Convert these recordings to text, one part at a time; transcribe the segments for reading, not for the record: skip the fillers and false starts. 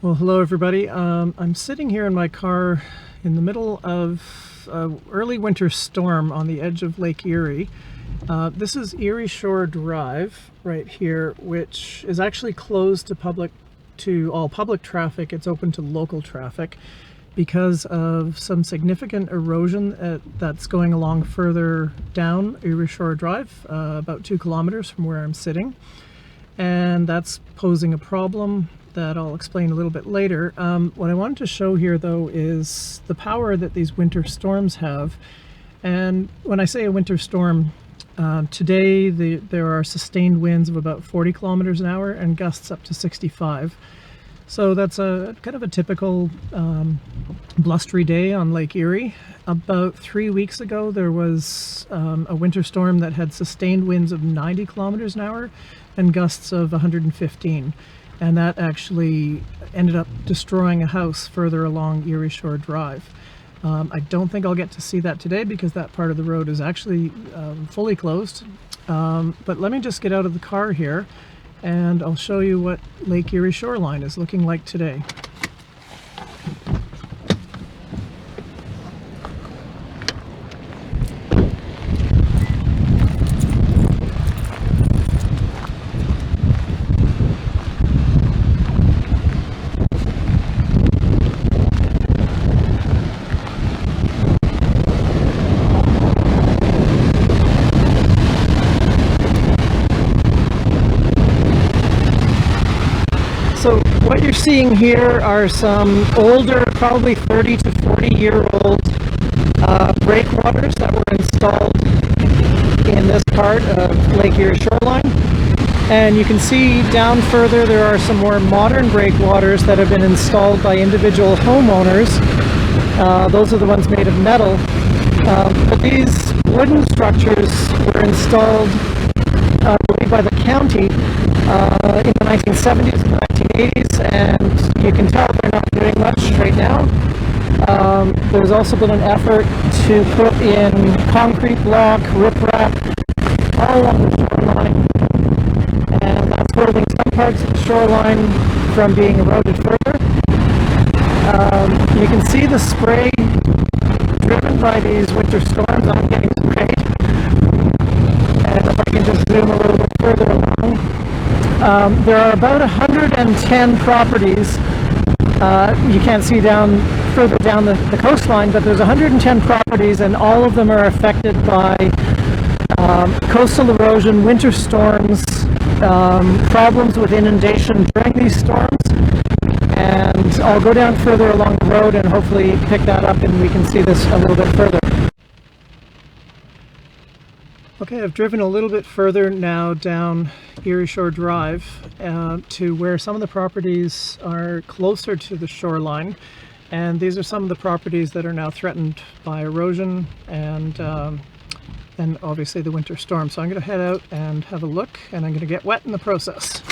Well, hello everybody. I'm sitting here in my car in the middle of an early winter storm on the edge of Lake Erie. This is Erie Shore Drive right here, which is actually closed to all public traffic. It's open to local traffic because of some significant erosion that's going along further down Erie Shore Drive, about 2 kilometers from where I'm sitting. And that's posing a problem that I'll explain a little bit later. What I wanted to show here though is the power that these winter storms have. And when I say a winter storm, today there are sustained winds of about 40 kilometers an hour and gusts up to 65. So that's a kind of a typical blustery day on Lake Erie. About 3 weeks ago there was a winter storm that had sustained winds of 90 kilometers an hour and gusts of 115. And that actually ended up destroying a house further along Erie Shore Drive. I don't think I'll get to see that today because that part of the road is actually fully closed. But let me just get out of the car here and I'll show you what Lake Erie shoreline is looking like today. So what you're seeing here are some older, probably 30 to 40-year-old breakwaters that were installed in this part of Lake Erie shoreline. And you can see down further there are some more modern breakwaters that have been installed by individual homeowners. Those are the ones made of metal. But these wooden structures were installed by the county in the 1970s and 1980s, and you can tell they're not doing much right now. There's also been an effort to put in concrete block, riprap, all along the shoreline, and that's holding some parts of the shoreline from being eroded further. You can see the spray driven by these winter storms. I'm getting sprayed. And if I can just zoom a little bit further along, there are about 110 properties. You can't see further down the coastline, but there's 110 properties, and all of them are affected by coastal erosion, winter storms, problems with inundation during these storms. And I'll go down further along the road and hopefully pick that up and we can see this a little bit further. Okay, I've driven a little bit further now down Erie Shore Drive to where some of the properties are closer to the shoreline, and these are some of the properties that are now threatened by erosion and obviously the winter storm. So I'm going to head out and have a look, and I'm going to get wet in the process.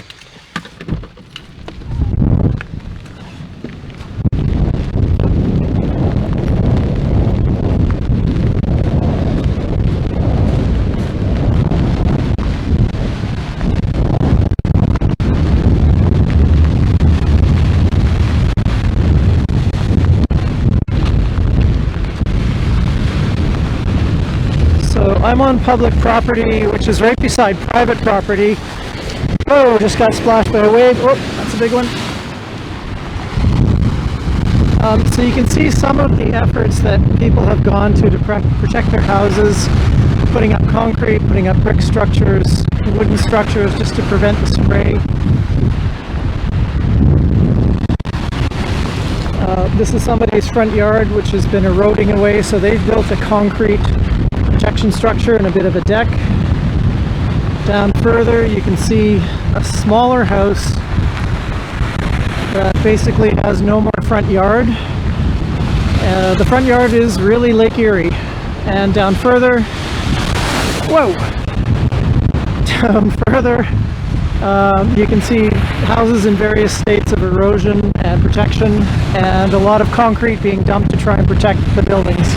I'm on public property, which is right beside private property. Oh, just got splashed by a wave. Oh, that's a big one. So you can see some of the efforts that people have gone to protect their houses, putting up concrete, putting up brick structures, wooden structures just to prevent the spray. This is somebody's front yard, which has been eroding away, so they've built a concrete protection structure and a bit of a deck. Down further you can see a smaller house that basically has no more front yard. The front yard is really Lake Erie. And down further, down further you can see houses in various states of erosion and protection, and a lot of concrete being dumped to try and protect the buildings.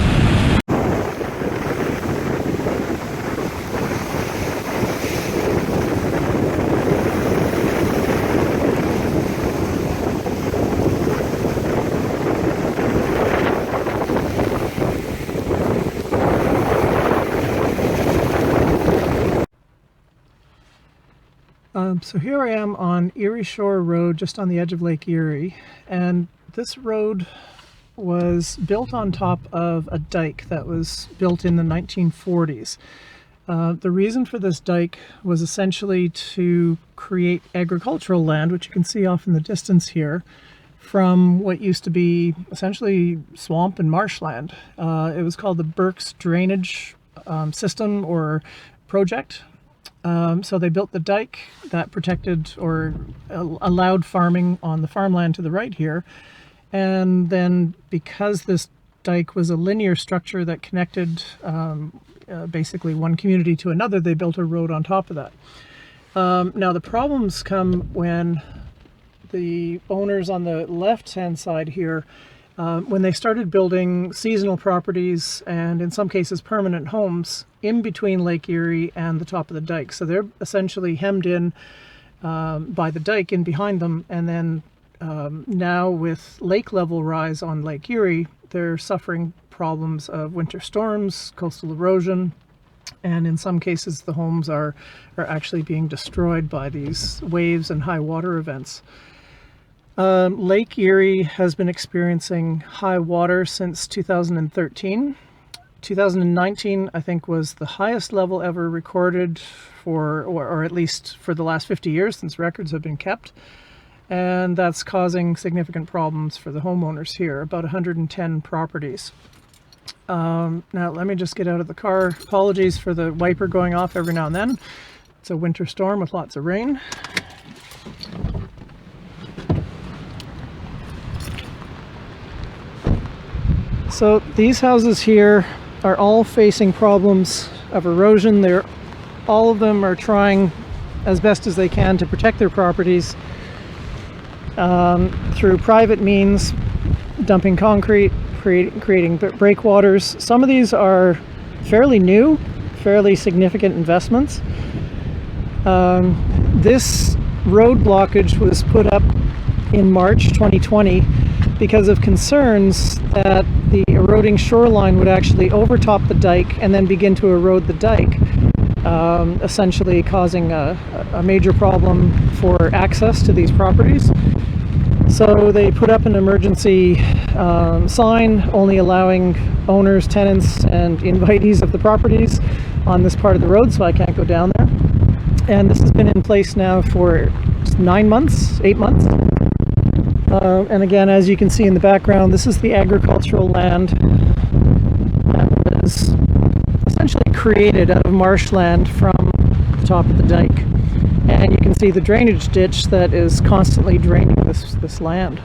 So here I am on Erie Shore Road, just on the edge of Lake Erie, and this road was built on top of a dike that was built in the 1940s. The reason for this dike was essentially to create agricultural land, which you can see off in the distance here, from what used to be essentially swamp and marshland. It was called the Burke's Drainage System or project. So they built the dike that protected or allowed farming on the farmland to the right here. And then because this dike was a linear structure that connected basically one community to another, they built a road on top of that. Now the problems come when the owners on the left-hand side here, when they started building seasonal properties and in some cases permanent homes in between Lake Erie and the top of the dike. So they're essentially hemmed in by the dike in behind them, and then now with lake level rise on Lake Erie, they're suffering problems of winter storms, coastal erosion, and in some cases the homes are actually being destroyed by these waves and high water events. Lake Erie has been experiencing high water since 2013. 2019, I think, was the highest level ever recorded for, or at least for the last 50 years since records have been kept. And that's causing significant problems for the homeowners here, about 110 properties. Now let me just get out of the car. Apologies for the wiper going off every now and then. It's a winter storm with lots of rain. So these houses here are all facing problems of erosion. All of them are trying as best as they can to protect their properties through private means, dumping concrete, creating breakwaters. Some of these are fairly new, fairly significant investments. This road blockage was put up in March 2020 because of concerns that the eroding shoreline would actually overtop the dike and then begin to erode the dike, essentially causing a major problem for access to these properties. So they put up an emergency sign only allowing owners, tenants, and invitees of the properties on this part of the road, so I can't go down there. And this has been in place now for 9 months, 8 months. And again, as you can see in the background, this is the agricultural land that was essentially created out of marshland from the top of the dike. And you can see the drainage ditch that is constantly draining this land.